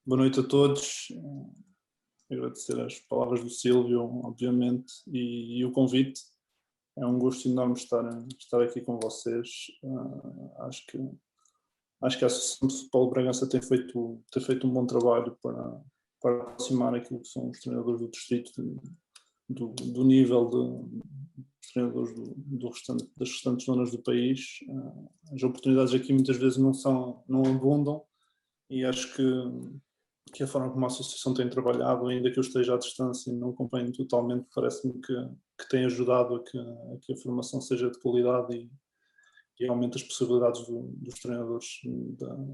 Boa noite a todos. Agradecer as palavras do Silvio, obviamente, e o convite. É um gosto enorme estar aqui com vocês. Acho que a Associação de Futebol de Bragança tem feito um bom trabalho para aproximar aquilo que são os treinadores do distrito do nível dos treinadores das restantes zonas do país. As oportunidades aqui muitas vezes não abundam, e acho que a forma como a associação tem trabalhado, ainda que eu esteja à distância e não acompanhe totalmente, parece-me que tem ajudado a que a formação seja de qualidade e aumente as possibilidades dos treinadores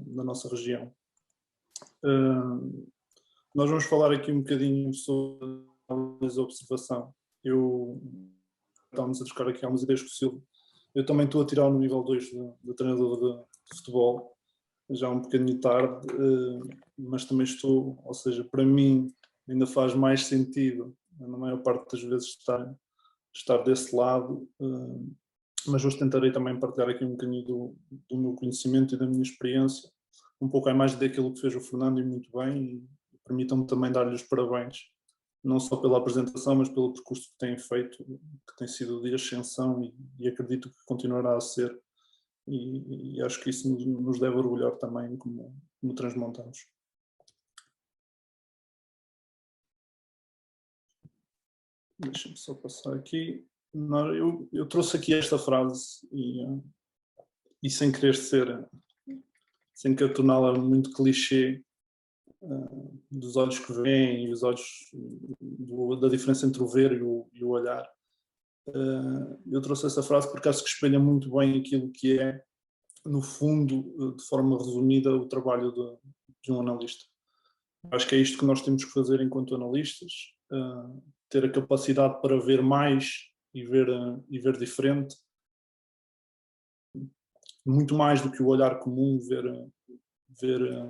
da nossa região. Nós vamos falar aqui um bocadinho sobre a observação. Estamos a trocar aqui algumas ideias com o Silvio. Eu também estou a tirar no nível 2 de treinador de futebol, já um bocadinho tarde, mas também estou, ou seja, para mim ainda faz mais sentido, na maior parte das vezes, estar desse lado, mas hoje tentarei também partilhar aqui um bocadinho do meu conhecimento e da minha experiência, um pouco à imagem daquilo que fez o Fernando, e muito bem, e permitam-me também dar-lhe os parabéns, não só pela apresentação, mas pelo percurso que têm feito, que tem sido de ascensão, e acredito que continuará a ser. E acho que isso nos deve orgulhar também como transmontanos. Deixa-me só passar aqui. Eu trouxe aqui esta frase e sem querer sem querer torná-la muito clichê, dos olhos que veem e os olhos, da diferença entre o ver e o olhar. Eu trouxe essa frase porque acho que espelha muito bem aquilo que é, no fundo, de forma resumida, o trabalho de um analista. Acho que é isto que nós temos que fazer enquanto analistas, ter a capacidade para ver mais e ver diferente, muito mais do que o olhar comum, ver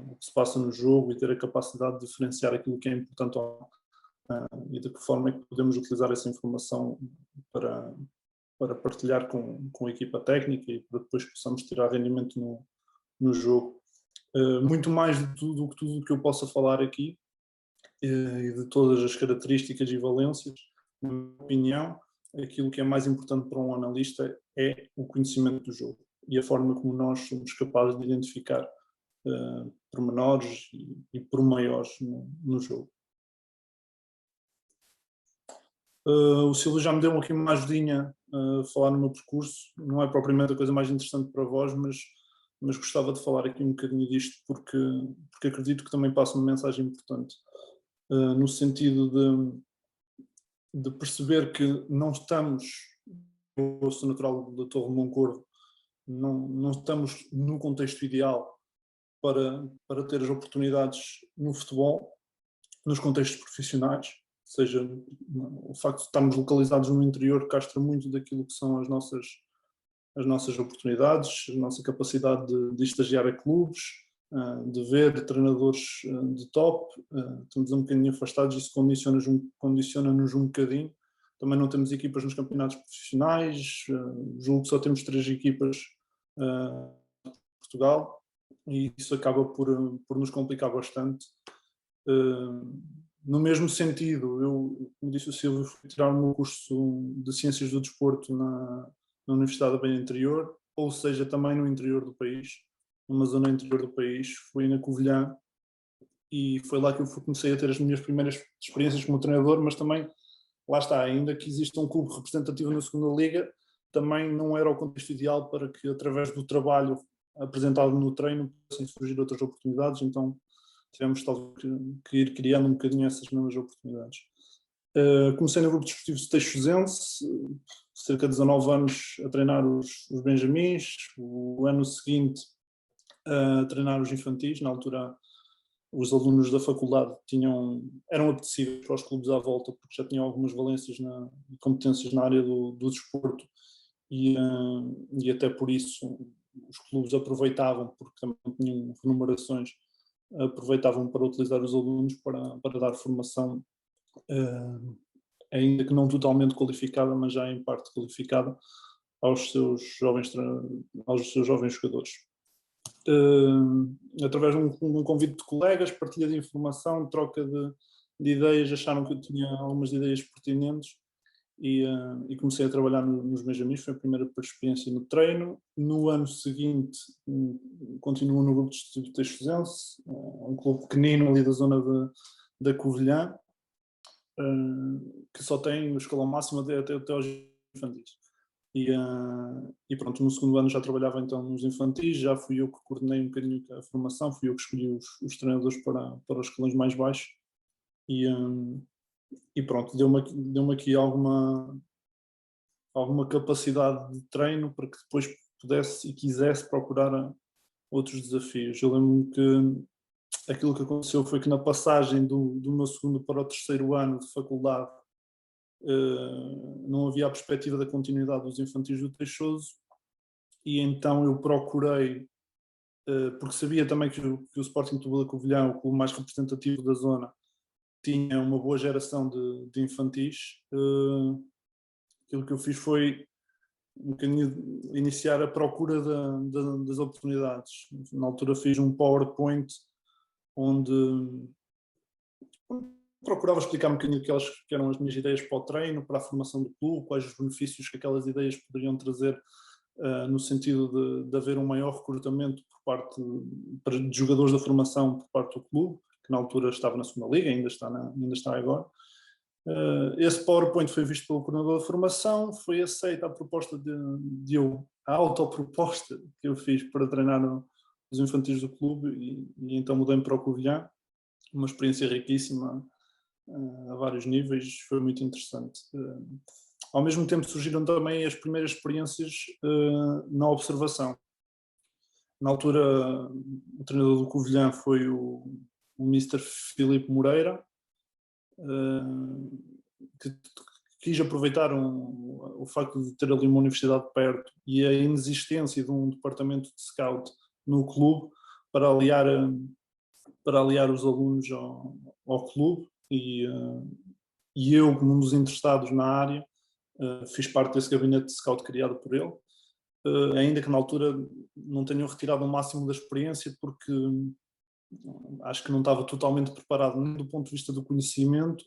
o que se passa no jogo e ter a capacidade de diferenciar aquilo que é importante ou não, e de que forma é que podemos utilizar essa informação para partilhar com a equipa técnica e para depois possamos tirar rendimento no jogo. Muito mais de tudo o que eu possa falar aqui, e de todas as características e valências, na minha opinião, aquilo que é mais importante para um analista é o conhecimento do jogo e a forma como nós somos capazes de identificar pormenores e pormaiores no jogo. O Silvio já me deu aqui uma ajudinha a falar no meu percurso. Não é propriamente a coisa mais interessante para vós, mas gostava de falar aqui um bocadinho disto porque acredito que também passa uma mensagem importante, no sentido de perceber que não estamos, eu sou natural da Torre de Moncorvo, não estamos no contexto ideal para ter as oportunidades no futebol, nos contextos profissionais. Ou seja, o facto de estarmos localizados no interior castra muito daquilo que são as nossas oportunidades, a nossa capacidade de estagiar a clubes, de ver treinadores de top. Estamos um bocadinho afastados, isso condiciona-nos um bocadinho. Também não temos equipas nos campeonatos profissionais, julgo que só temos 3 equipas em Portugal, e isso acaba por nos complicar bastante. No mesmo sentido, eu, como disse o Silvio, fui tirar o meu curso de Ciências do Desporto na Universidade da Beira Interior, ou seja, também no interior do país, numa zona interior do país, fui na Covilhã, e foi lá que eu comecei a ter as minhas primeiras experiências como treinador, mas também, lá está, ainda que exista um clube representativo na segunda liga, também não era o contexto ideal para que, através do trabalho apresentado no treino, possam surgir outras oportunidades, então tivemos talvez que ir criando um bocadinho essas mesmas oportunidades. Comecei no grupo desportivo de Teixosense, cerca de 19 anos a treinar os benjamins, o ano seguinte a treinar os infantis. Na altura os alunos da faculdade eram apetecíveis para os clubes à volta, porque já tinham algumas valências e competências na área do desporto, e até por isso os clubes aproveitavam, porque também tinham remunerações, aproveitavam para utilizar os alunos para dar formação, ainda que não totalmente qualificada, mas já em parte qualificada, aos seus jovens jogadores. através de um convite de colegas, partilha de informação, troca de ideias, acharam que eu tinha algumas ideias pertinentes e comecei a trabalhar nos Benjamins. Foi a primeira experiência no treino. No ano seguinte continuo no grupo de Desportivo Teixuzense, um clube pequenino ali da zona da Covilhã, que só tem o escalão máximo até aos infantis. E pronto, no segundo ano já trabalhava então nos infantis, já fui eu que coordenei um bocadinho a formação, fui eu que escolhi os treinadores para os escalões mais baixos e pronto, deu-me aqui alguma capacidade de treino para que depois pudesse e quisesse procurar outros desafios. Eu lembro-me que aquilo que aconteceu foi que na passagem do meu segundo para o terceiro ano de faculdade não havia a perspectiva da continuidade dos infantis do Teixoso e então eu procurei, porque sabia também que o Sporting Setúbal da Covilhã, o clube mais representativo da zona, tinha uma boa geração de infantis. Aquilo que eu fiz foi um bocadinho iniciar a procura das oportunidades. Na altura fiz um PowerPoint onde procurava explicar um bocadinho que eram as minhas ideias para o treino, para a formação do clube, quais os benefícios que aquelas ideias poderiam trazer no sentido de haver um maior recrutamento de jogadores da formação por parte do clube, que na altura estava na segunda liga, ainda está agora. Esse PowerPoint foi visto pelo coordenador da formação, foi aceita a autoproposta que eu fiz para treinar os infantis do clube e então mudei-me para o Covilhã, uma experiência riquíssima a vários níveis, foi muito interessante. Ao mesmo tempo surgiram também as primeiras experiências na observação. Na altura, o treinador do Covilhã foi o Mr. Filipe Moreira, que quis aproveitar o facto de ter ali uma universidade perto e a inexistência de um departamento de scout no clube para aliar os alunos ao clube e eu, como um dos interessados na área, fiz parte desse gabinete de scout criado por ele, ainda que na altura não tenham retirado o máximo da experiência porque acho que não estava totalmente preparado nem do ponto de vista do conhecimento,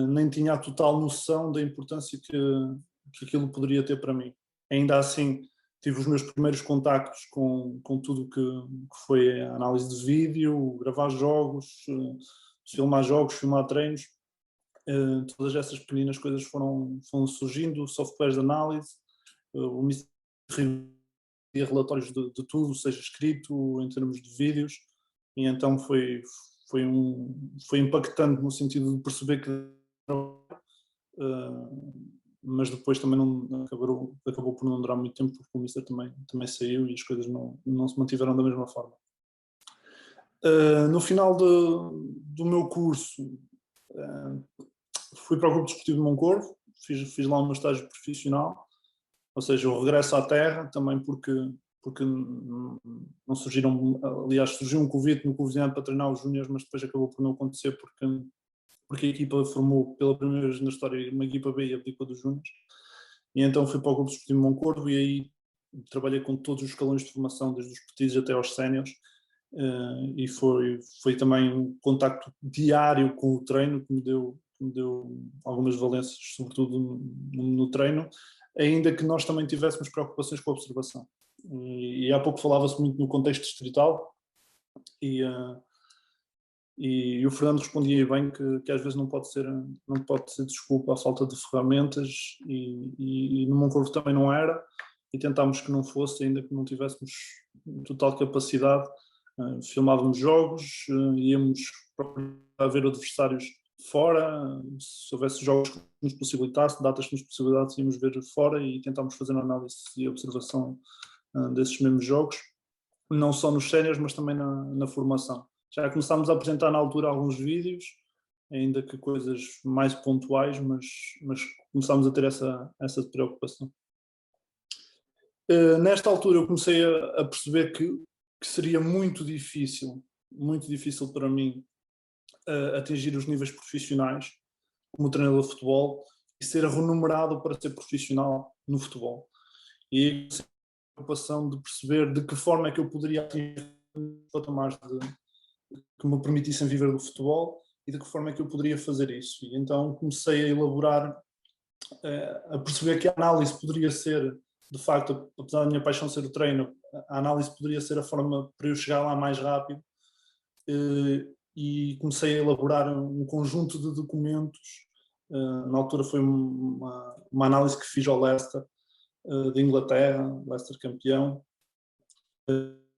nem tinha a total noção da importância que aquilo poderia ter para mim. Ainda assim, tive os meus primeiros contactos com tudo que foi a análise de vídeo, gravar jogos, filmar jogos, filmar treinos. Todas essas pequenas coisas foram surgindo, softwares de análise, o Ministério relatórios de tudo, seja escrito, em termos de vídeos, e então foi impactante no sentido de perceber que mas depois também acabou por não durar muito tempo porque o Mister também saiu e as coisas não se mantiveram da mesma forma. No final do meu curso fui para o Grupo Desportivo de Moncorvo, fiz lá um estágio profissional, ou seja, eu regresso à terra também porque não surgiram, aliás surgiu um convite no Covilhã para treinar os júniores, mas depois acabou por não acontecer porque a equipa formou pela primeira vez na história uma equipa B e a equipa dos júniores, e então fui para o Grupo Desportivo de Moncorvo e aí trabalhei com todos os escalões de formação, desde os petits até aos séniores, e foi também um contacto diário com o treino que me deu algumas valências, sobretudo no treino, ainda que nós também tivéssemos preocupações com a observação. E há pouco falava-se muito no contexto distrital e o Fernando respondia bem que às vezes não pode ser desculpa a falta de ferramentas e no Moncorvo também não era, e tentámos que não fosse, ainda que não tivéssemos total capacidade. Filmávamos jogos, íamos procurar ver adversários fora, se houvesse jogos que nos possibilitasse, datas que nos possibilitasse, íamos ver fora e tentámos fazer uma análise e observação desses mesmos jogos, não só nos séniores, mas também na formação. Já começámos a apresentar na altura alguns vídeos, ainda que coisas mais pontuais, mas começámos a ter essa preocupação. Nesta altura eu comecei a perceber que seria muito difícil para mim atingir os níveis profissionais como treinador de futebol e ser remunerado para ser profissional no futebol. E preocupação de perceber de que forma é que eu poderia atingir patamares que me permitissem viver do futebol e de que forma é que eu poderia fazer isso. E então comecei a elaborar, a perceber que a análise poderia ser, de facto, apesar da minha paixão ser o treino, a análise poderia ser a forma para eu chegar lá mais rápido, e comecei a elaborar um conjunto de documentos. Na altura foi uma análise que fiz ao Leicester, de Inglaterra, Leicester campeão,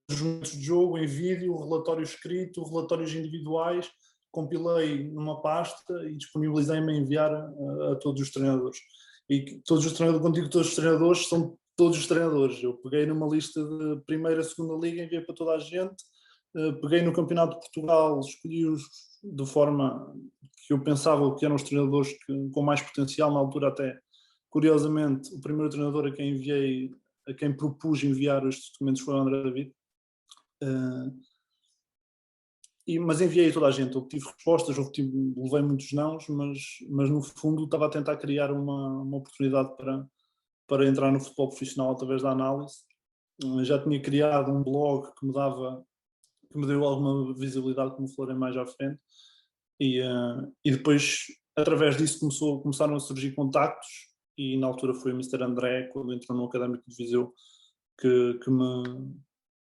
conjuntos de jogo em vídeo, relatório escrito, relatórios individuais, compilei numa pasta e disponibilizei-me a enviar a todos os treinadores. E todos os treinadores, quando digo todos os treinadores, são todos os treinadores. Eu peguei numa lista de primeira, segunda liga, enviei para toda a gente, peguei no Campeonato de Portugal, escolhi-os de forma que eu pensava que eram os treinadores com mais potencial, na altura até, curiosamente, o primeiro treinador a quem enviei, a quem propus enviar estes documentos foi o André David. Mas enviei a toda a gente, obtive respostas, levei muitos nãos, mas no fundo estava a tentar criar uma oportunidade para entrar no futebol profissional através da análise. Já tinha criado um blog que me deu alguma visibilidade, como falarei mais à frente, e depois, através disso, começaram a surgir contactos, e na altura foi o Mr. André, quando entrou no Académico de Viseu, que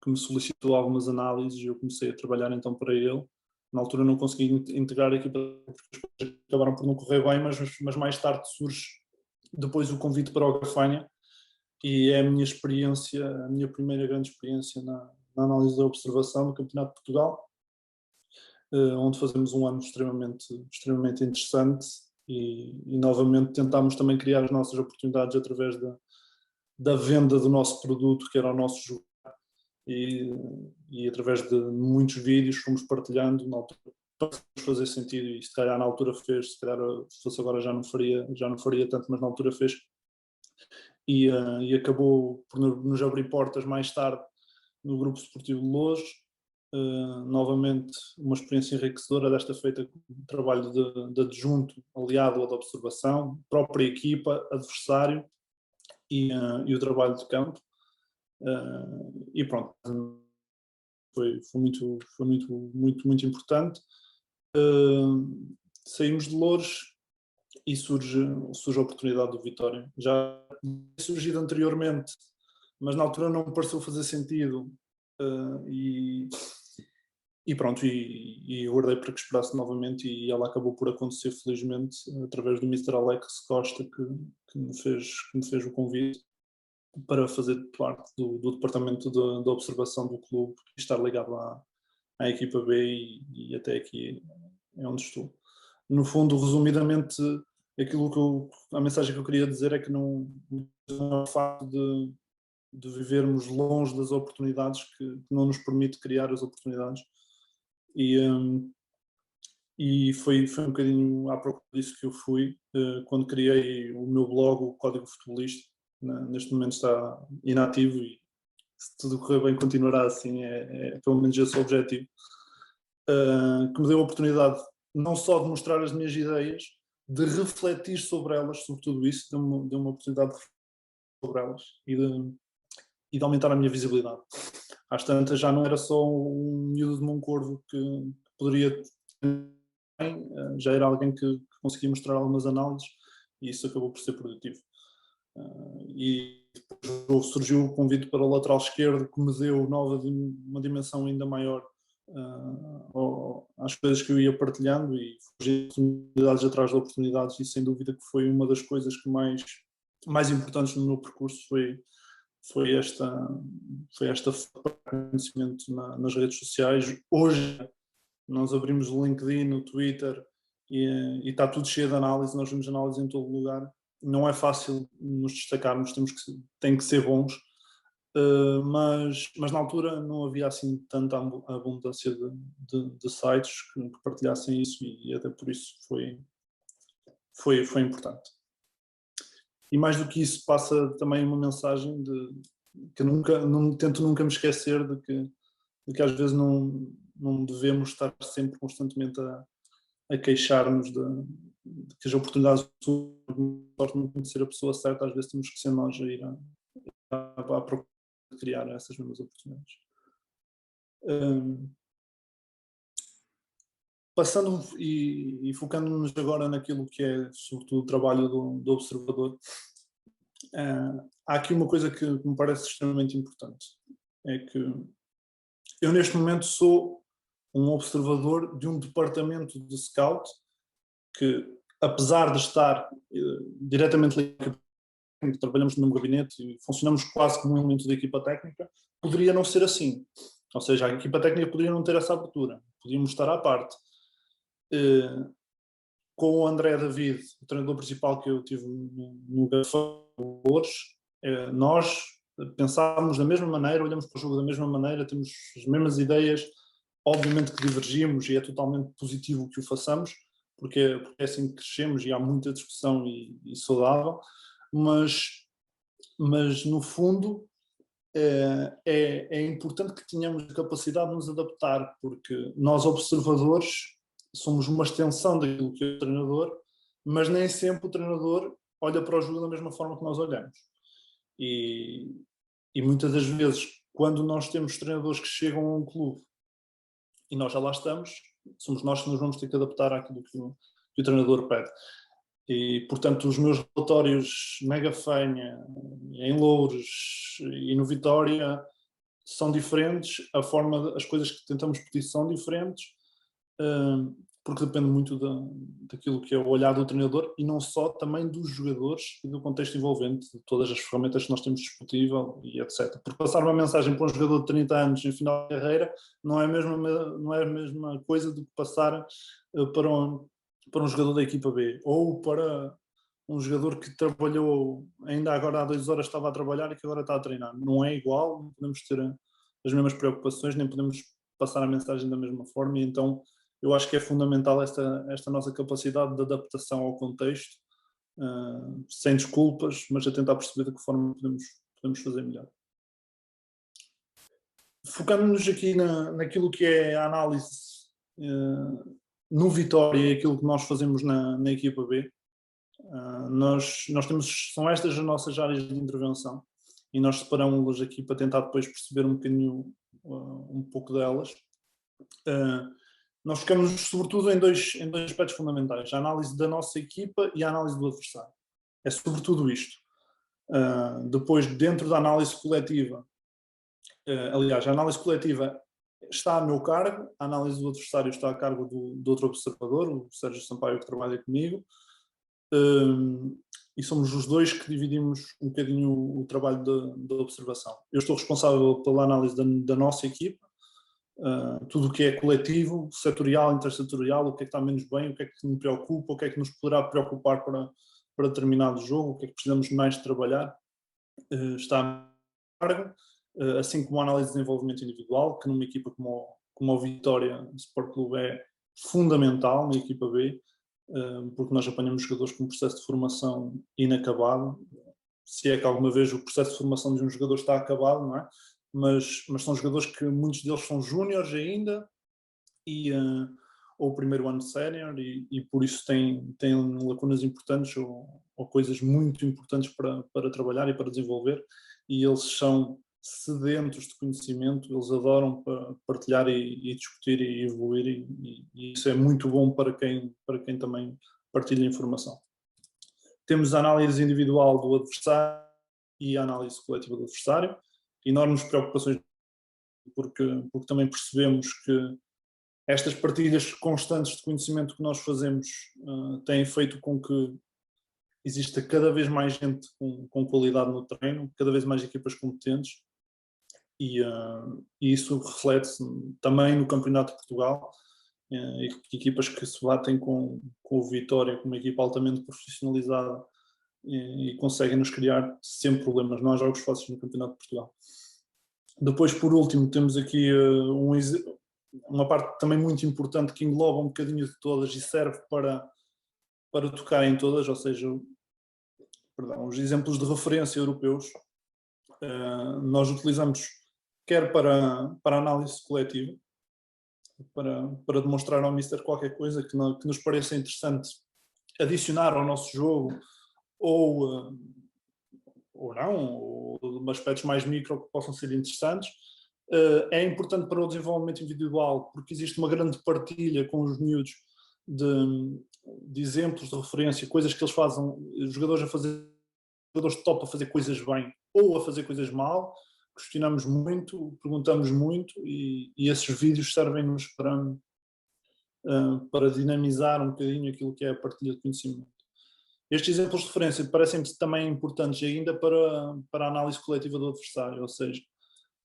me solicitou algumas análises, e eu comecei a trabalhar então para ele. Na altura não consegui integrar a equipa, porque as coisas acabaram por não correr bem, mas mais tarde surge depois o convite para o Gafanha, e é a minha experiência, a minha primeira grande experiência na análise da observação do Campeonato de Portugal, onde fazemos um ano extremamente interessante, e novamente tentámos também criar as nossas oportunidades através da venda do nosso produto, que era o nosso jogo, e através de muitos vídeos fomos partilhando, na altura, para fazer sentido, e se calhar na altura fez, se calhar se fosse agora já não faria tanto, mas na altura fez, e acabou por nos abrir portas mais tarde no Grupo Esportivo de Loures. Novamente uma experiência enriquecedora, desta feita com o trabalho de adjunto aliado ao de observação, própria equipa, adversário e o trabalho de campo. E pronto, foi muito importante. Saímos de Loures e surge a oportunidade do Vitória. Já tinha surgido anteriormente, mas na altura não me pareceu fazer sentido, e pronto, e aguardei para que esperasse novamente, e ela acabou por acontecer, felizmente, através do Mr. Alex Costa, que me fez o convite para fazer parte do departamento de observação do clube e estar ligado à equipa B, e até aqui é onde estou. No fundo, resumidamente, a mensagem que eu queria dizer é que não é o facto de vivermos longe das oportunidades que não nos permite criar as oportunidades, e foi um bocadinho à procura disso que eu fui quando criei o meu blog, o Código Futebolista. Neste momento está inativo, e se tudo correr bem continuará assim, pelo menos esse o objetivo, que me deu a oportunidade não só de mostrar as minhas ideias, de refletir sobre elas, sobre tudo isso, deu uma oportunidade de refletir sobre elas e de aumentar a minha visibilidade. Às tantas já não era só um miúdo de Moncorvo que poderia, já era alguém que conseguia mostrar algumas análises, e isso acabou por ser produtivo. E depois surgiu o convite para o lateral esquerdo, que me deu uma dimensão ainda maior às coisas que eu ia partilhando, e fugir de oportunidades atrás de oportunidades, e sem dúvida que foi uma das coisas que mais importantes no meu percurso, foi esta conhecimento nas redes sociais. Hoje nós abrimos o LinkedIn, o Twitter, e está tudo cheio de análise, nós vemos análise em todo lugar. Não é fácil nos destacarmos, tem que ser bons, mas na altura não havia assim tanta abundância de sites que partilhassem isso, e até por isso foi importante. E mais do que isso, passa também uma mensagem que tento nunca me esquecer de que às vezes não devemos estar sempre constantemente a queixar-nos de que as oportunidades não conhecer a pessoa certa. Às vezes temos que ser nós a ir à procura criar essas mesmas oportunidades. Passando e focando-nos agora naquilo que é, sobretudo, o trabalho do observador, há aqui uma coisa que me parece extremamente importante. É que eu, neste momento, sou um observador de um departamento de scout que, apesar de estar diretamente ligado, trabalhamos no mesmo gabinete e funcionamos quase como um elemento da equipa técnica, poderia não ser assim. Ou seja, a equipa técnica poderia não ter essa abertura, podíamos estar à parte. Com o André David, o treinador principal que eu tive no Gafões, nós pensávamos da mesma maneira, olhamos para o jogo da mesma maneira, temos as mesmas ideias, obviamente que divergimos e é totalmente positivo que o façamos, porque é assim que crescemos e há muita discussão e saudável, mas no fundo é importante que tenhamos a capacidade de nos adaptar, porque nós observadores somos uma extensão daquilo que é o treinador, mas nem sempre o treinador olha para o jogo da mesma forma que nós olhamos. E muitas das vezes, quando nós temos treinadores que chegam a um clube e nós já lá estamos, somos nós que nos vamos ter que adaptar àquilo que o treinador pede. E, portanto, os meus relatórios na Gafanha, em Loures e no Vitória são diferentes, as coisas que tentamos pedir são diferentes, porque depende muito daquilo que é o olhar do treinador e não só, também dos jogadores e do contexto envolvente, de todas as ferramentas que nós temos disponível e etc. Porque passar uma mensagem para um jogador de 30 anos em final de carreira não é a mesma coisa do que passar para um jogador da equipa B, ou para um jogador que trabalhou, ainda agora há 2 horas estava a trabalhar e que agora está a treinar. Não é igual, não podemos ter as mesmas preocupações, nem podemos passar a mensagem da mesma forma, e então eu acho que é fundamental esta nossa capacidade de adaptação ao contexto, sem desculpas, mas a tentar perceber de que forma podemos fazer melhor. Focando-nos aqui naquilo que é a análise no Vitória e aquilo que nós fazemos na equipa B, nós temos, são estas as nossas áreas de intervenção e nós separamos-las aqui para tentar depois perceber um bocadinho, um pouco delas. Nós ficamos sobretudo em dois aspectos fundamentais, a análise da nossa equipa e a análise do adversário. É sobretudo isto. Depois, dentro da análise coletiva, aliás, a análise coletiva está a meu cargo, a análise do adversário está a cargo do outro observador, o Sérgio Sampaio, que trabalha comigo, e somos os dois que dividimos um bocadinho o trabalho da observação. Eu estou responsável pela análise da nossa equipa, tudo o que é coletivo, setorial, intersetorial, o que é que está menos bem, o que é que me preocupa, o que é que nos poderá preocupar para determinado jogo, o que é que precisamos mais de trabalhar, está a cargo, assim como a análise de desenvolvimento individual, que numa equipa como a Vitória Sport Clube é fundamental, na equipa B, porque nós apanhamos jogadores com um processo de formação inacabado, se é que alguma vez o processo de formação de um jogador está acabado, não é? Mas são jogadores que muitos deles são júniores ainda, ou primeiro ano de sénior, e por isso têm lacunas importantes ou coisas muito importantes para trabalhar e para desenvolver, e eles são sedentos de conhecimento, eles adoram partilhar e discutir e evoluir, e isso é muito bom para quem também partilha informação. Temos a análise individual do adversário e a análise coletiva do adversário, enormes preocupações, porque também percebemos que estas partilhas constantes de conhecimento que nós fazemos têm feito com que exista cada vez mais gente com qualidade no treino, cada vez mais equipas competentes, e isso reflete-se também no Campeonato de Portugal, equipas que se batem com o Vitória, com uma equipa altamente profissionalizada, e conseguem nos criar sempre problemas. Não há jogos fáceis no Campeonato de Portugal. Depois, por último, temos aqui uma parte também muito importante que engloba um bocadinho de todas e serve para tocar em todas, ou seja, os exemplos de referência europeus nós utilizamos quer para análise coletiva, para demonstrar ao Mister qualquer coisa que nos pareça interessante adicionar ao nosso jogo, ou ou não, ou aspectos mais micro que possam ser interessantes. É importante para o desenvolvimento individual, porque existe uma grande partilha com os miúdos de exemplos de referência, coisas que eles fazem, os jogadores a fazer, jogadores top a fazer coisas bem ou a fazer coisas mal. Questionamos muito, perguntamos muito, e esses vídeos servem-nos para dinamizar um bocadinho aquilo que é a partilha de conhecimento. Estes exemplos de referência parecem-me também importantes ainda para a análise coletiva do adversário, ou seja,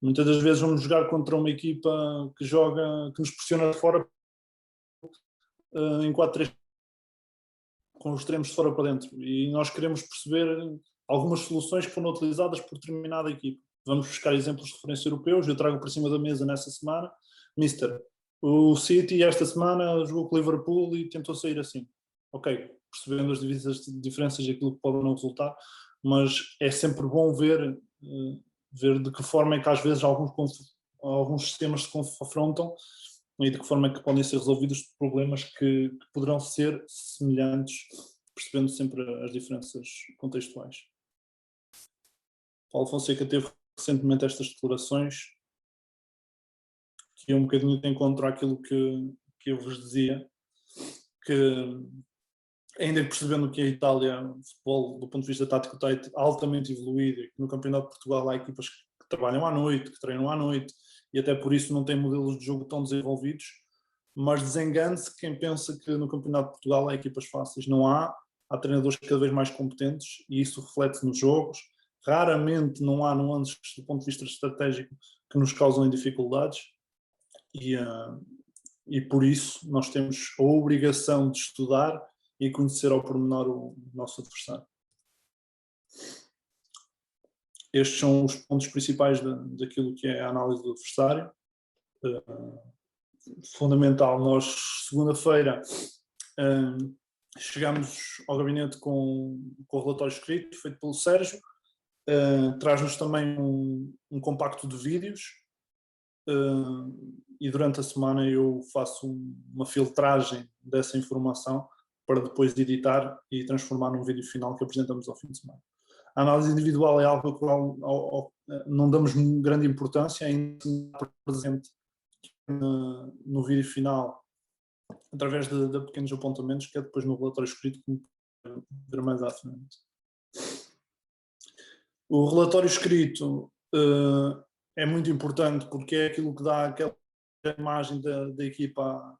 muitas das vezes vamos jogar contra uma equipa que joga, que nos pressiona de fora em 4-3, com os extremos de fora para dentro, e nós queremos perceber algumas soluções que foram utilizadas por determinada equipa. Vamos buscar exemplos de referência europeus, eu trago para cima da mesa nessa semana, Mister, o City esta semana jogou com o Liverpool e tentou sair assim. Ok, percebendo as diferenças e aquilo que pode não resultar, mas é sempre bom ver de que forma é que às vezes alguns sistemas se confrontam e de que forma é que podem ser resolvidos problemas que poderão ser semelhantes, percebendo sempre as diferenças contextuais. Paulo Fonseca teve recentemente estas declarações que é um bocadinho de encontro àquilo que eu vos dizia, que ainda percebendo que a Itália, o futebol, do ponto de vista tático, está altamente evoluído, e que no Campeonato de Portugal há equipas que trabalham à noite, que treinam à noite, e até por isso não têm modelos de jogo tão desenvolvidos, mas desengane-se quem pensa que no Campeonato de Portugal há equipas fáceis. Não há treinadores cada vez mais competentes, e isso reflete nos jogos. Raramente não há nuances do ponto de vista estratégico que nos causam dificuldades, e por isso nós temos a obrigação de estudar e conhecer ao pormenor o nosso adversário. Estes são os pontos principais daquilo que é a análise do adversário. Fundamental, nós segunda-feira chegamos ao gabinete com o relatório escrito, feito pelo Sérgio. Traz-nos também um compacto de vídeos, e durante a semana eu faço uma filtragem dessa informação para depois editar e transformar num vídeo final que apresentamos ao fim de semana. A análise individual é algo ao qual não damos grande importância, ainda presente no vídeo final, através de pequenos apontamentos, que é depois no relatório escrito, que ver mais à frente. O relatório escrito é muito importante porque é aquilo que dá aquela imagem da equipa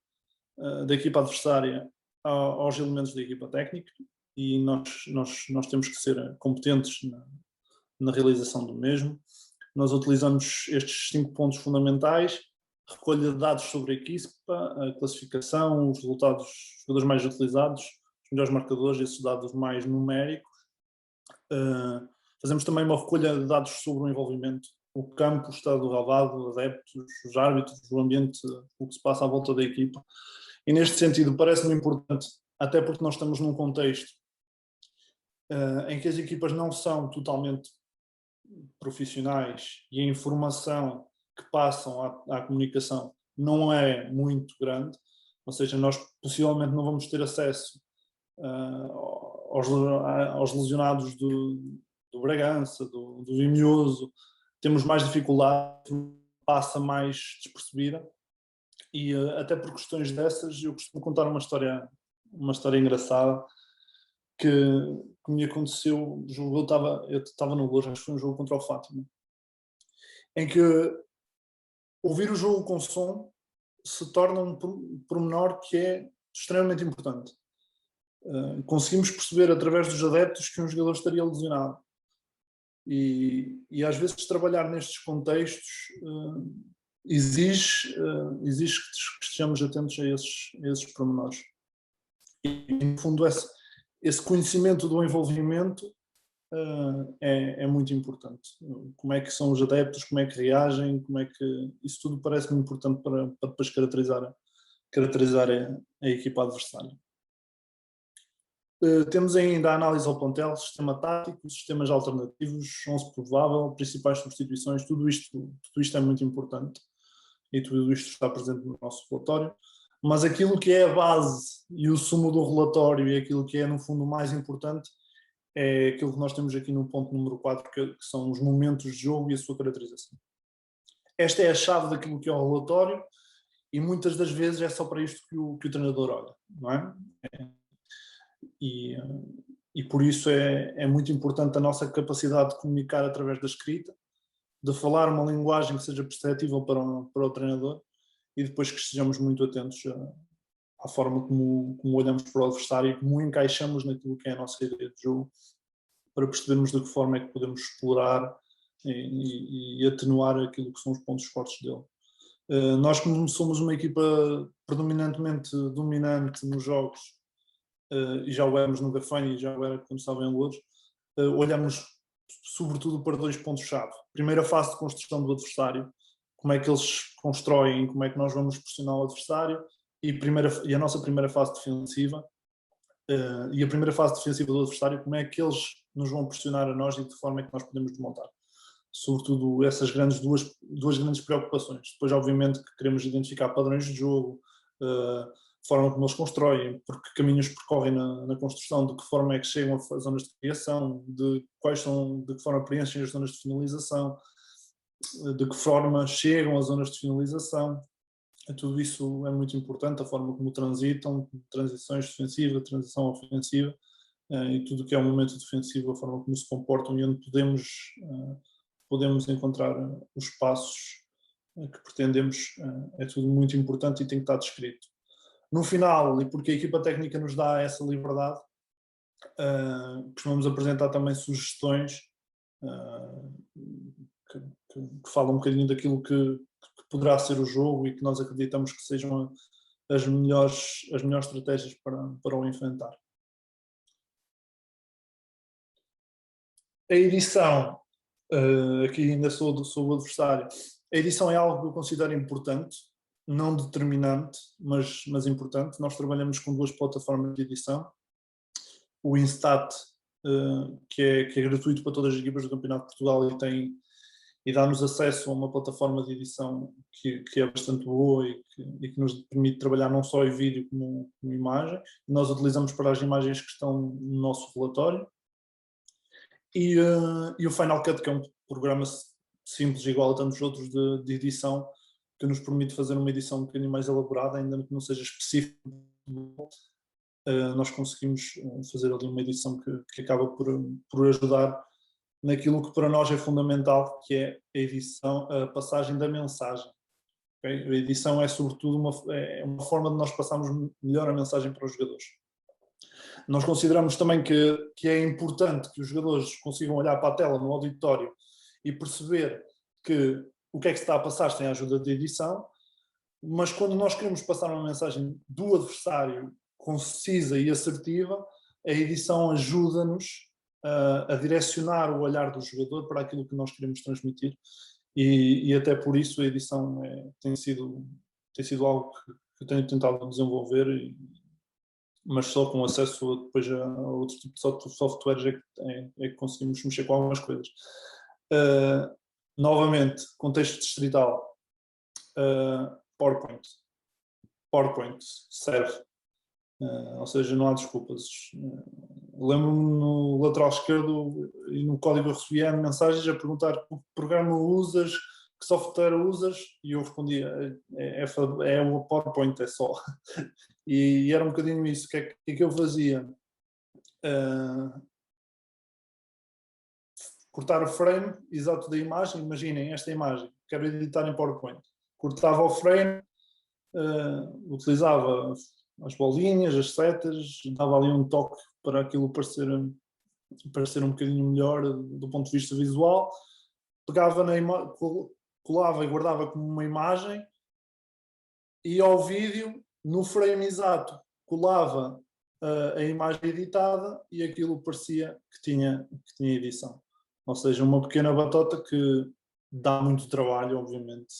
adversária aos elementos da equipa técnica, e nós temos que ser competentes na realização do mesmo. Nós utilizamos estes 5 pontos fundamentais: recolha de dados sobre a equipa, a classificação, os resultados, os jogadores mais utilizados, os melhores marcadores, esses dados mais numéricos. Fazemos também uma recolha de dados sobre o envolvimento, o campo, o estado do relvado, adeptos, os árbitros, o ambiente, o que se passa à volta da equipa. E neste sentido parece-me importante, até porque nós estamos num contexto em que as equipas não são totalmente profissionais e a informação que passam à comunicação não é muito grande, ou seja, nós possivelmente não vamos ter acesso aos lesionados do Bragança, do Vimioso. Temos mais dificuldade, passa mais despercebida, e até por questões dessas eu costumo contar uma história engraçada que me aconteceu. Eu estava no Lourdes, acho que foi um jogo contra o Fátima, em que ouvir o jogo com som se torna um pormenor que é extremamente importante. Conseguimos perceber através dos adeptos que um jogador estaria lesionado, e às vezes trabalhar nestes contextos exige que estejamos atentos a esses pormenores. E, no fundo, esse conhecimento do envolvimento é muito importante. Como é que são os adeptos, como é que reagem, isso tudo parece-me importante para depois caracterizar a equipa adversária. Temos ainda a análise ao plantel, sistema tático, sistemas alternativos, 11 provável, principais substituições, tudo isto é muito importante, e tudo isto está presente no nosso relatório. Mas aquilo que é a base e o sumo do relatório, e aquilo que é no fundo o mais importante, é aquilo que nós temos aqui no ponto número 4, que são os momentos de jogo e a sua caracterização. Esta é a chave daquilo que é o relatório e muitas das vezes é só para isto que o treinador olha, não é? E por isso é muito importante a nossa capacidade de comunicar através da escrita, de falar uma linguagem que seja perceptível para o treinador e depois que estejamos muito atentos à forma como olhamos para o adversário e como encaixamos naquilo que é a nossa ideia de jogo, para percebermos de que forma é que podemos explorar e atenuar aquilo que são os pontos fortes dele. Nós, como somos uma equipa predominantemente dominante nos jogos, e já o éramos no Gafanha e já o era quando estava em Lourdes, olhamos sobretudo para 2 pontos-chave. Primeira fase de construção do adversário, como é que eles constroem, como é que nós vamos pressionar o adversário, e a nossa primeira fase defensiva, e a primeira fase defensiva do adversário, como é que eles nos vão pressionar a nós e de que forma é que nós podemos desmontar. Sobretudo essas duas grandes preocupações. Depois, obviamente, que queremos identificar padrões de jogo, forma como eles constroem, por que caminhos percorrem na construção, de que forma é que chegam a zonas de criação, de que forma preenchem as zonas de finalização, de que forma chegam às zonas de finalização. Tudo isso é muito importante, a forma como transitam, transições defensivas, transição ofensiva, e tudo o que é um momento defensivo, a forma como se comportam e onde podemos encontrar os espaços que pretendemos, é tudo muito importante e tem que estar descrito. No final, e porque a equipa técnica nos dá essa liberdade, costumamos apresentar também sugestões que falam um bocadinho daquilo que poderá ser o jogo e que nós acreditamos que sejam as melhores estratégias para o enfrentar. A edição, aqui ainda sou o adversário, a edição é algo que eu considero importante, não determinante, mas importante. Nós trabalhamos com 2 plataformas de edição. O Instat, que é gratuito para todas as equipas do Campeonato de Portugal e dá-nos acesso a uma plataforma de edição que é bastante boa e que nos permite trabalhar não só em vídeo como imagem. Nós utilizamos para as imagens que estão no nosso relatório. E o Final Cut, que é um programa simples, igual a tantos outros de edição, que nos permite fazer uma edição um bocadinho mais elaborada, ainda que não seja específica. Nós conseguimos fazer ali uma edição que acaba por ajudar naquilo que para nós é fundamental, que é a edição, a passagem da mensagem. Okay? A edição é sobretudo uma forma de nós passarmos melhor a mensagem para os jogadores. Nós consideramos também que é importante que os jogadores consigam olhar para a tela no auditório e perceber que o que é que se está a passar sem a ajuda de edição, mas quando nós queremos passar uma mensagem do adversário concisa e assertiva, a edição ajuda-nos a direcionar o olhar do jogador para aquilo que nós queremos transmitir e até por isso a edição tem sido algo que eu tenho tentado desenvolver, mas só com acesso depois a outro tipo de softwares é que conseguimos mexer com algumas coisas. Novamente, contexto distrital, PowerPoint serve, ou seja, não há desculpas. Lembro-me no lateral esquerdo e no código eu recebia mensagens a perguntar que programa usas, que software usas, e eu respondia, é o PowerPoint, é só. E era um bocadinho isso, o que é que eu fazia? Cortar o frame exato da imagem, imaginem esta imagem, quero editar em PowerPoint. Cortava o frame, utilizava as bolinhas, as setas, dava ali um toque para aquilo parecer um bocadinho melhor do ponto de vista visual, pegava colava e guardava como uma imagem, e ao vídeo, no frame exato, colava a imagem editada e aquilo parecia que tinha edição. Ou seja, uma pequena batota que dá muito trabalho, obviamente,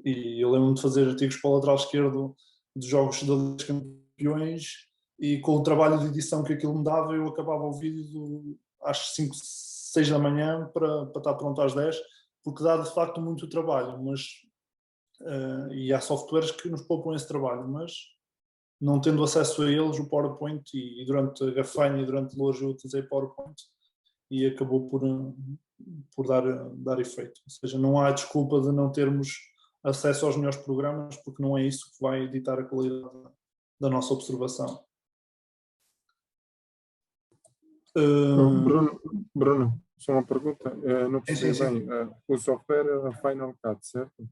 e eu lembro-me de fazer artigos para o lateral esquerdo de jogos da Liga dos Campeões e com o trabalho de edição que aquilo me dava, eu acabava o vídeo às 5, 6 da manhã para estar pronto às 10, porque dá de facto muito trabalho, mas e há softwares que nos poupam esse trabalho, mas não tendo acesso a eles, o PowerPoint, e durante a gafanha e durante o hoje eu utilizei PowerPoint, e acabou por dar efeito. Ou seja, não há desculpa de não termos acesso aos melhores programas, porque não é isso que vai ditar a qualidade da nossa observação. Bruno, só uma pergunta. Não percebi sim. bem. O software é Final Cut, certo?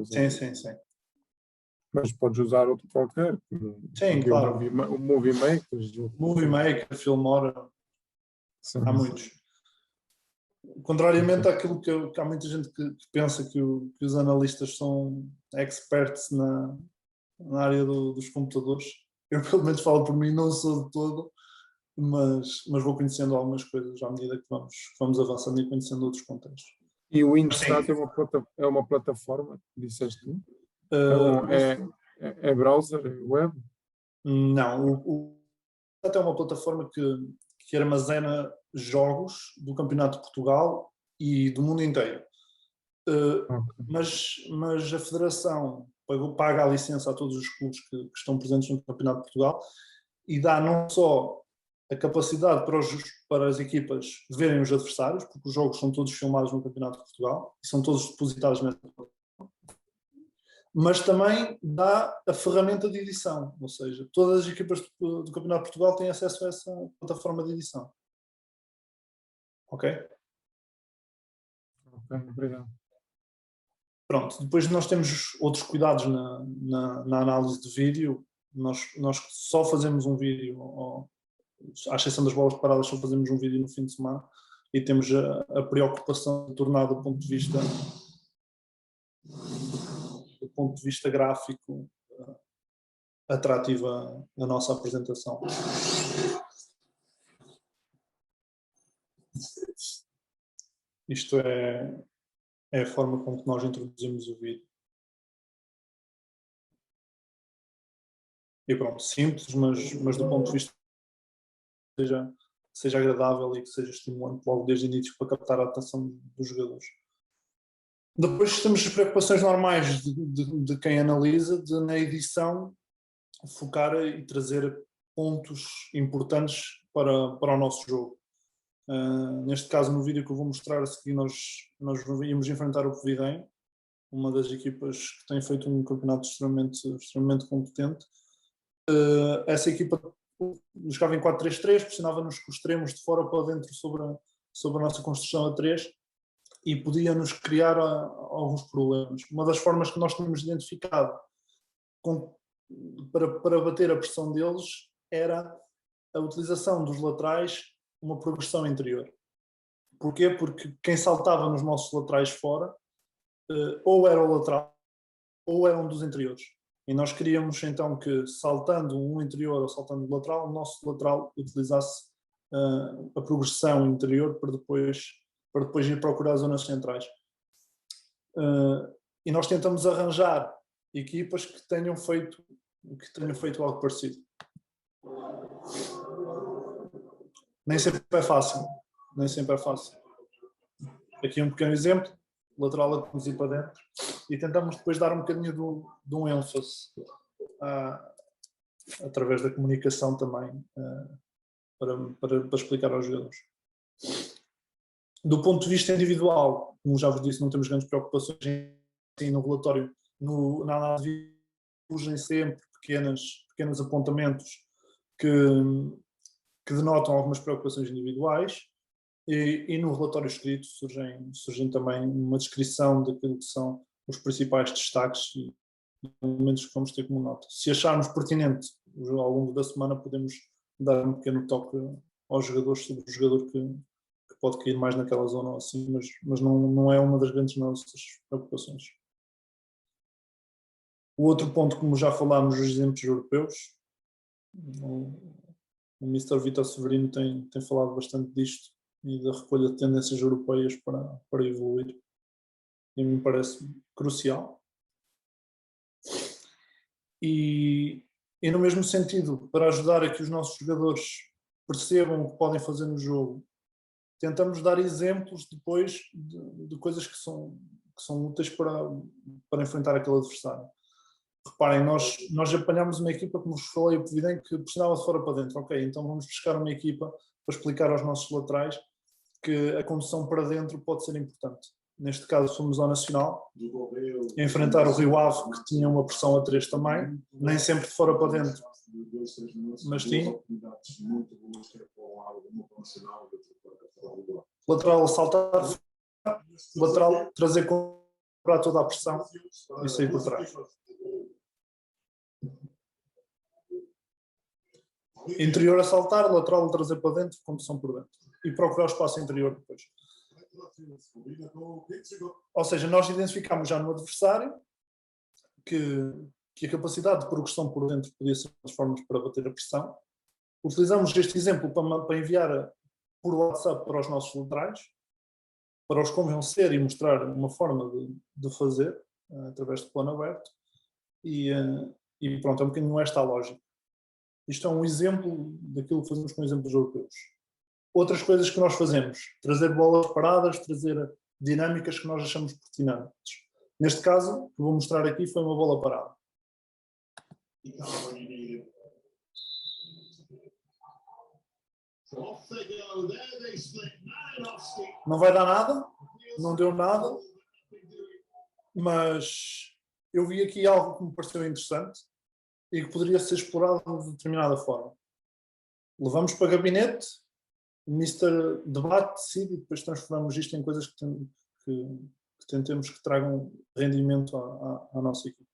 Sim. Mas podes usar outro qualquer. Sim, claro. O Movie Maker. Movie Maker, Filmora, Sim, há muitos. Contrariamente àquilo que há muita gente que pensa que os analistas são experts na área dos computadores. Eu, pelo menos, falo por mim, não sou de todo, mas vou conhecendo algumas coisas à medida que vamos avançando e conhecendo outros contextos. E o Instat é uma plataforma, disseste tu? É browser, é web? Não, o Instat é uma plataforma que armazena jogos do Campeonato de Portugal e do mundo inteiro. Mas a Federação paga a licença a todos os clubes que estão presentes no Campeonato de Portugal e dá não só a capacidade para as equipas verem os adversários, porque os jogos são todos filmados no Campeonato de Portugal e são todos depositados nessa plataforma, mas também dá a ferramenta de edição, ou seja, todas as equipas do Campeonato de Portugal têm acesso a essa plataforma de edição. Ok? Ok, obrigado. Pronto, depois nós temos outros cuidados na análise de vídeo. Nós só fazemos um vídeo, à exceção das bolas paradas, só fazemos um vídeo no fim de semana e temos a preocupação de tornar do ponto de vista gráfico atrativa a nossa apresentação. Isto é a forma como nós introduzimos o vídeo. E pronto, simples, mas do ponto de vista seja agradável e que seja estimulante logo desde o início para captar a atenção dos jogadores. Depois temos as preocupações normais de quem analisa, de na edição focar e trazer pontos importantes para o nosso jogo. Neste caso, no vídeo que eu vou mostrar a seguir, nós íamos enfrentar o Covidem, uma das equipas que tem feito um campeonato extremamente competente. Essa equipa jogava em 4-3-3, pressionava-nos com os extremos de fora para dentro sobre a nossa construção a 3 e podia-nos criar alguns problemas. Uma das formas que nós tínhamos identificado para bater a pressão deles era a utilização dos laterais, uma progressão interior. Porquê? Porque quem saltava nos nossos laterais fora ou era o lateral ou era um dos interiores. E nós queríamos então que, saltando um interior ou saltando o lateral, o nosso lateral utilizasse a progressão interior para depois ir procurar as zonas centrais. E nós tentamos arranjar equipas que tenham feito algo parecido. Nem sempre é fácil. Aqui um pequeno exemplo, lateral a conduzir para dentro, e tentamos depois dar um bocadinho de um ênfase através da comunicação também para explicar aos jogadores. Do ponto de vista individual, como já vos disse, não temos grandes preocupações no relatório. Na análise surgem sempre pequenos apontamentos que denotam algumas preocupações individuais e no relatório escrito surgem também uma descrição daquilo que são os principais destaques e elementos que vamos ter como nota. Se acharmos pertinente, ao longo da semana podemos dar um pequeno toque aos jogadores sobre o jogador que pode cair mais naquela zona ou assim, mas não é uma das grandes nossas preocupações. O outro ponto, como já falámos, os exemplos europeus. O Mr. Vítor Severino tem falado bastante disto e da recolha de tendências europeias para evoluir. E me parece crucial. E no mesmo sentido, para ajudar a que os nossos jogadores percebam o que podem fazer no jogo, tentamos dar exemplos depois de coisas que são úteis para enfrentar aquele adversário. reparem, nós apanhámos uma equipa, como vos falei, que pressionava de fora para dentro. Ok, então vamos buscar uma equipa para explicar aos nossos laterais que a condução para dentro pode ser importante. Neste caso fomos ao Nacional, enfrentar o Rio Ave, que tinha uma pressão a 3 também, nem sempre de fora para dentro, mas tinha. Lateral saltar, lateral trazer para toda a pressão e sair por trás. Interior a saltar, lateral a trazer para dentro, condução por dentro. E procurar o espaço interior depois. Ou seja, nós identificámos já no adversário que a capacidade de progressão por dentro podia ser uma das formas para bater a pressão. Utilizamos este exemplo para enviar por WhatsApp para os nossos laterais, para os convencer e mostrar uma forma de fazer, através de plano aberto. E pronto, é um bocadinho esta a lógica. Isto é um exemplo daquilo que fazemos com exemplos europeus. Outras coisas que nós fazemos, trazer bolas paradas, trazer dinâmicas que nós achamos pertinentes. Neste caso, o que vou mostrar aqui foi uma bola parada. Não vai dar nada, não deu nada, mas eu vi aqui algo que me pareceu interessante e que poderia ser explorado de determinada forma. Levamos para gabinete, o Mister debate, decide e depois transformamos isto em coisas que tentemos que tragam rendimento à nossa equipe.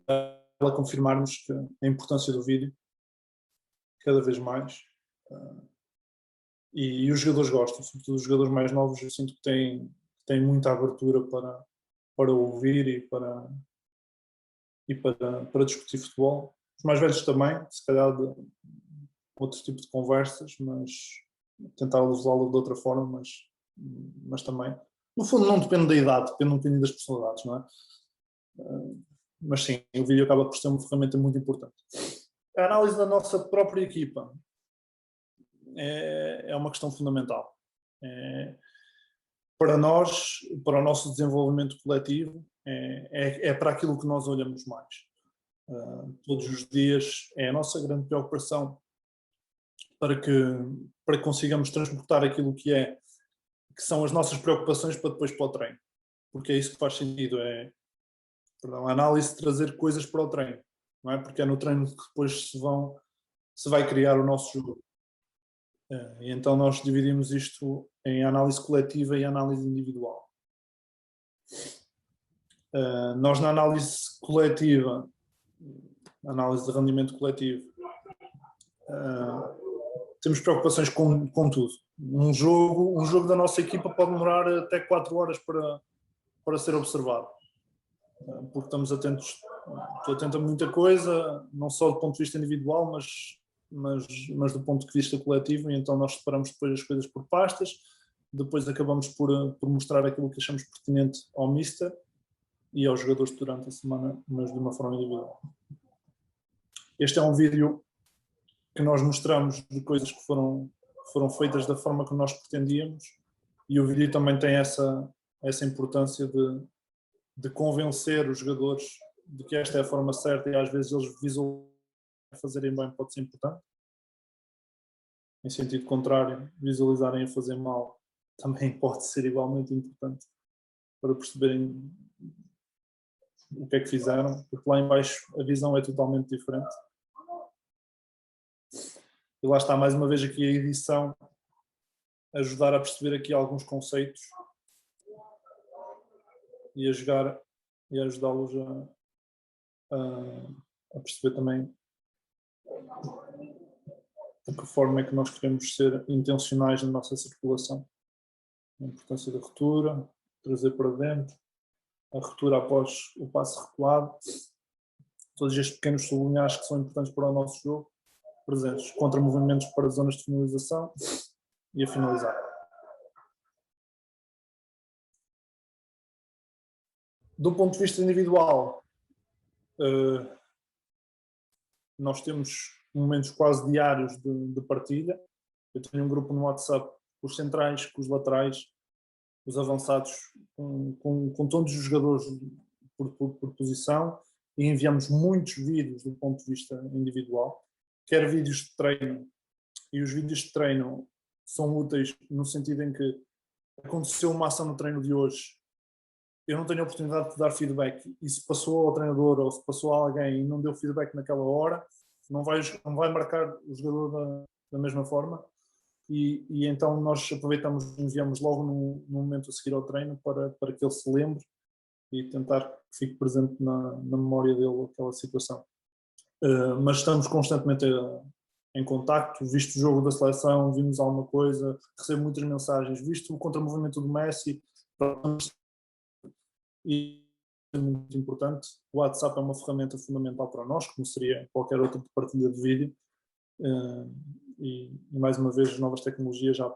Para confirmarmos que a importância do vídeo, cada vez mais, e os jogadores gostam, sobretudo os jogadores mais novos, eu sinto que têm muita abertura para ouvir e para discutir futebol. Os mais velhos também, se calhar de outro tipo de conversas, mas tentar levá-lo de outra forma, mas também. No fundo não depende da idade, depende um bocadinho das personalidades, não é? Mas sim, o vídeo acaba por ser uma ferramenta muito importante. A análise da nossa própria equipa é uma questão fundamental. Para nós, para o nosso desenvolvimento coletivo, é para aquilo que nós olhamos mais. Todos os dias é a nossa grande preocupação para que consigamos transportar aquilo que são as nossas preocupações para depois para o treino. Porque é isso que faz sentido, a análise de trazer coisas para o treino, não é? Porque é no treino que depois se vai criar o nosso jogo. E então nós dividimos isto em análise coletiva e análise individual. Nós na análise coletiva, análise de rendimento coletivo, temos preocupações com tudo. Um jogo da nossa equipa pode demorar até 4 horas para ser observado. Porque estou atento a muita coisa, não só do ponto de vista individual, mas do ponto de vista coletivo, e então nós separamos depois as coisas por pastas, depois acabamos por mostrar aquilo que achamos pertinente ao Mister e aos jogadores durante a semana, mas de uma forma individual. Este é um vídeo que nós mostramos de coisas que foram feitas da forma que nós pretendíamos, e o vídeo também tem essa importância de convencer os jogadores de que esta é a forma certa, e às vezes eles visualizam fazerem bem pode ser importante. Em sentido contrário, visualizarem a fazer mal também pode ser igualmente importante para perceberem o que é que fizeram, porque lá em baixo a visão é totalmente diferente. E lá está, mais uma vez aqui a edição, ajudar a perceber aqui alguns conceitos e ajudá-los a perceber também de que forma é que nós queremos ser intencionais na nossa circulação. A importância da ruptura, trazer para dentro, a ruptura após o passe recuado, todos estes pequenos sublinhares que são importantes para o nosso jogo, presentes, contra movimentos para zonas de finalização e a finalizar. Do ponto de vista individual, nós temos momentos quase diários de partilha. Eu tenho um grupo no WhatsApp com os centrais, com os laterais, os avançados com todos os jogadores por posição, e enviamos muitos vídeos do ponto de vista individual, quer vídeos de treino, e os vídeos de treino são úteis no sentido em que aconteceu uma ação no treino de hoje, eu não tenho a oportunidade de dar feedback, e se passou ao treinador ou se passou a alguém e não deu feedback naquela hora, não vai marcar o jogador da mesma forma, e então nós aproveitamos e enviamos logo no momento a seguir ao treino para que ele se lembre e tentar que fique presente na memória dele aquela situação. Mas estamos constantemente em contacto, visto o jogo da seleção, vimos alguma coisa, recebo muitas mensagens, visto o contramovimento do Messi, e é muito importante. O WhatsApp é uma ferramenta fundamental para nós, como seria qualquer outra de partilha de vídeo, e mais uma vez as novas tecnologias a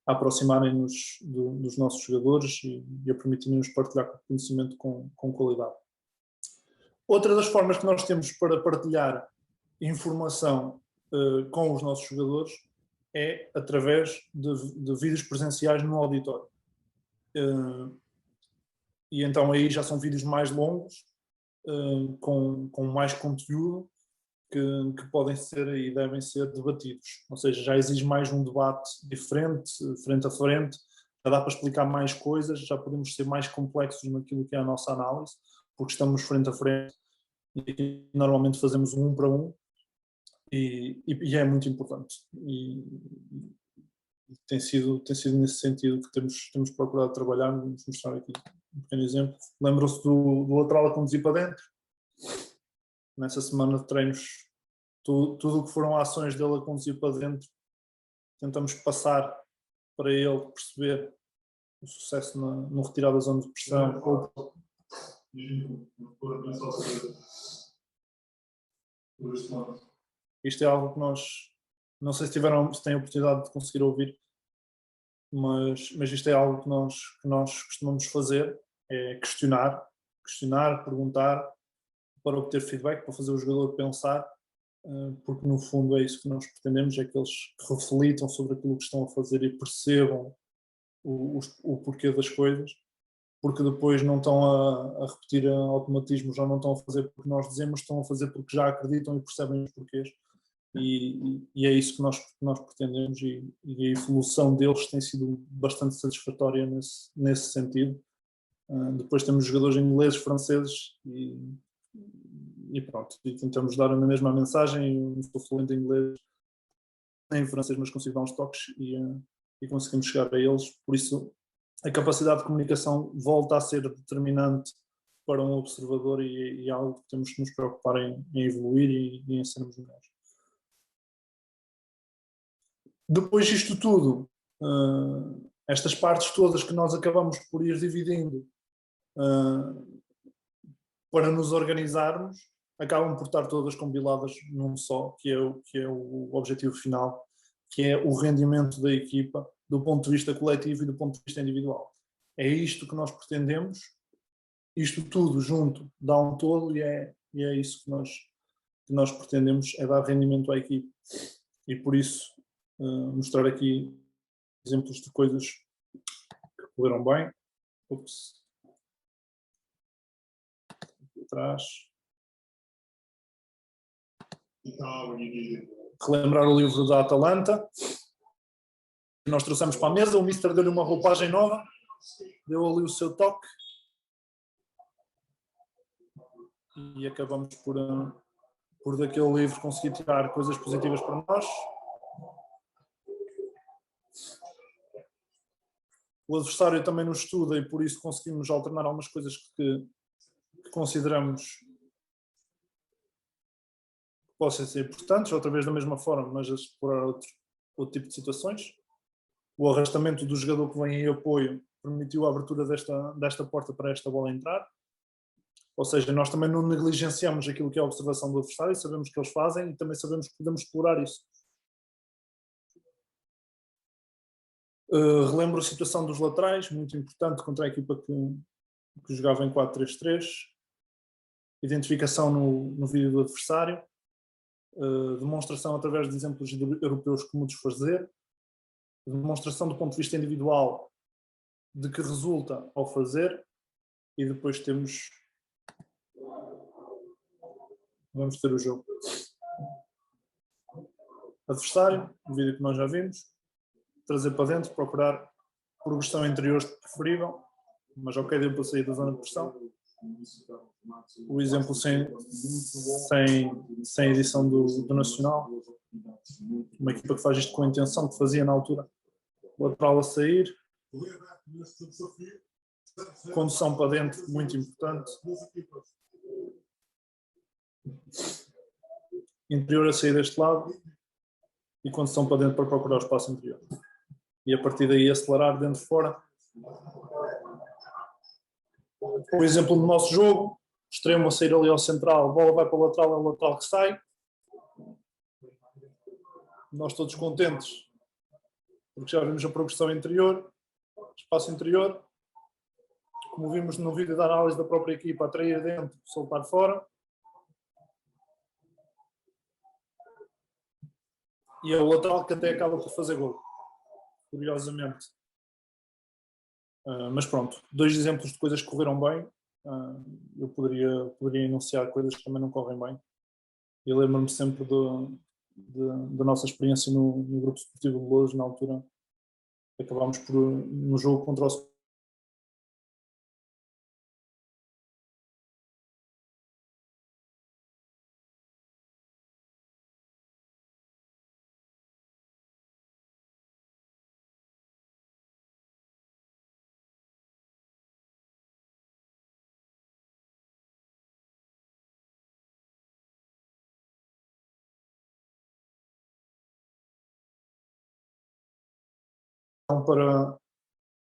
aproximarem-nos dos nossos jogadores e a permitirem-nos partilhar conhecimento com qualidade. Outra das formas que nós temos para partilhar informação com os nossos jogadores é através de vídeos presenciais no auditório. E então aí já são vídeos mais longos, com mais conteúdo, que podem ser e devem ser debatidos. Ou seja, já exige mais um debate diferente, frente a frente, já dá para explicar mais coisas, já podemos ser mais complexos naquilo que é a nossa análise, porque estamos frente a frente e normalmente fazemos um para um, e é muito importante. E tem sido nesse sentido que temos procurado trabalhar. Vamos mostrar aqui um pequeno exemplo. Lembram-se do lateral a conduzir para dentro? Nessa semana de treinos, tudo o que foram ações dele a conduzir para dentro, tentamos passar para ele perceber o sucesso no retirar da zona de pressão. Isto é algo que nós, não sei se têm a oportunidade de conseguir ouvir, mas isto é algo que nós costumamos fazer, é questionar, perguntar, para obter feedback, para fazer o jogador pensar, porque no fundo é isso que nós pretendemos, é que eles reflitam sobre aquilo que estão a fazer e percebam o porquê das coisas, porque depois não estão a repetir automatismos, já não estão a fazer porque nós dizemos, estão a fazer porque já acreditam e percebem os porquês. E é isso que nós pretendemos, e a evolução deles tem sido bastante satisfatória nesse sentido. Depois temos jogadores ingleses, franceses e pronto, e tentamos dar a mesma mensagem. Eu não sou fluente em inglês nem em francês, mas consigo dar uns toques e conseguimos chegar a eles. Por isso a capacidade de comunicação volta a ser determinante para um observador, e é algo que temos que nos preocupar em evoluir e em sermos melhores. Depois disto tudo, estas partes todas que nós acabamos por ir dividindo para nos organizarmos, acabam por estar todas compiladas num só, que é o objetivo final, que é o rendimento da equipa do ponto de vista coletivo e do ponto de vista individual. É isto que nós pretendemos, isto tudo junto dá um todo, e é isso que nós pretendemos, é dar rendimento à equipe. E por isso mostrar aqui exemplos de coisas que correram bem. Ups. Aqui atrás. Relembrar o livro da Atalanta. Nós trouxemos para a mesa, o Mister deu-lhe uma roupagem nova, deu ali o seu toque, e acabamos por daquele livro conseguir tirar coisas positivas para nós. O adversário também nos estuda, e por isso conseguimos alternar algumas coisas que consideramos que possam ser importantes, outra vez da mesma forma, mas a explorar outro tipo de situações. O arrastamento do jogador que vem em apoio permitiu a abertura desta porta para esta bola entrar. Ou seja, nós também não negligenciamos aquilo que é a observação do adversário, sabemos o que eles fazem e também sabemos que podemos explorar isso. Relembro a situação dos laterais, muito importante contra a equipa que jogava em 4-3-3. Identificação no vídeo do adversário. Demonstração através de exemplos europeus como desfazer. demonstração do ponto de vista individual de que resulta ao fazer, e depois vamos ter o jogo. Adversário, o vídeo que nós já vimos, trazer para dentro, procurar progressão interior preferível, mas ok, deu para sair da zona de pressão. O exemplo sem edição do Nacional, uma equipa que faz isto com a intenção, que fazia na altura, lateral a sair, condução para dentro, muito importante, interior a sair deste lado e condução para dentro para procurar o espaço interior. E a partir daí acelerar dentro fora. Por exemplo, no nosso jogo, extremo a sair ali ao central, a bola vai para o lateral, é o lateral que sai. Nós todos contentes, porque já vimos a progressão interior, espaço interior. Como vimos no vídeo da análise da própria equipa, atrair dentro, soltar fora. E é o lateral que até acaba por fazer gol, curiosamente. Mas pronto, 2 exemplos de coisas que correram bem. Eu poderia enunciar coisas que também não correm bem. Eu lembro-me sempre da nossa experiência no Grupo Esportivo de Loures, na altura. Acabámos no jogo contra o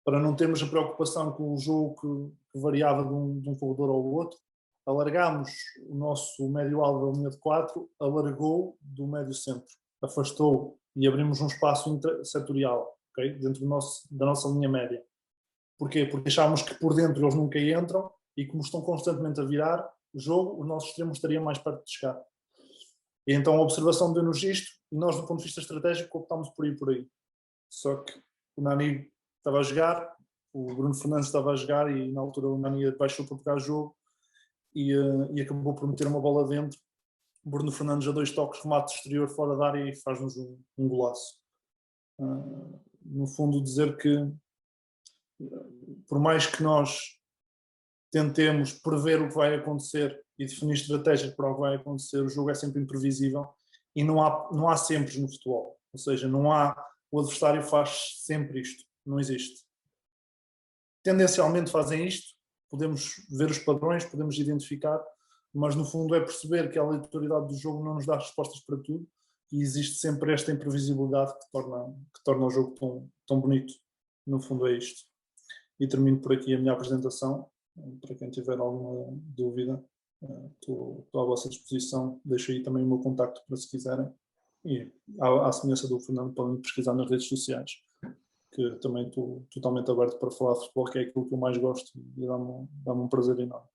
para não termos a preocupação com o jogo que variava de um corredor ao outro, alargámos o nosso médio-alvo da linha de 4, alargou do médio-centro, afastou e abrimos um espaço setorial, okay? Dentro da nossa linha média. Porquê? Porque achávamos que por dentro eles nunca entram e como estão constantemente a virar o jogo, o nosso extremo estaria mais perto de chegar. E então a observação deu-nos isto e nós, do ponto de vista estratégico, optámos por ir por aí. Só que o Nani estava a jogar, o Bruno Fernandes estava a jogar e na altura o Nani baixou para pegar o jogo e acabou por meter uma bola dentro. O Bruno Fernandes a 2 toques, remate exterior fora da área e faz-nos um golaço. No fundo dizer que por mais que nós tentemos prever o que vai acontecer e definir estratégias para o que vai acontecer, o jogo é sempre imprevisível e não há sempre no futebol. Ou seja, o adversário faz sempre isto, não existe. Tendencialmente fazem isto, podemos ver os padrões, podemos identificar, mas no fundo é perceber que a aleatoriedade do jogo não nos dá respostas para tudo e existe sempre esta imprevisibilidade que torna o jogo tão bonito. No fundo é isto. E termino por aqui a minha apresentação. Para quem tiver alguma dúvida, estou à vossa disposição. Deixo aí também o meu contacto para se quiserem. E, à semelhança do Fernando, podem pesquisar nas redes sociais, que também estou totalmente aberto para falar de futebol, que é aquilo que eu mais gosto e dá-me um prazer enorme.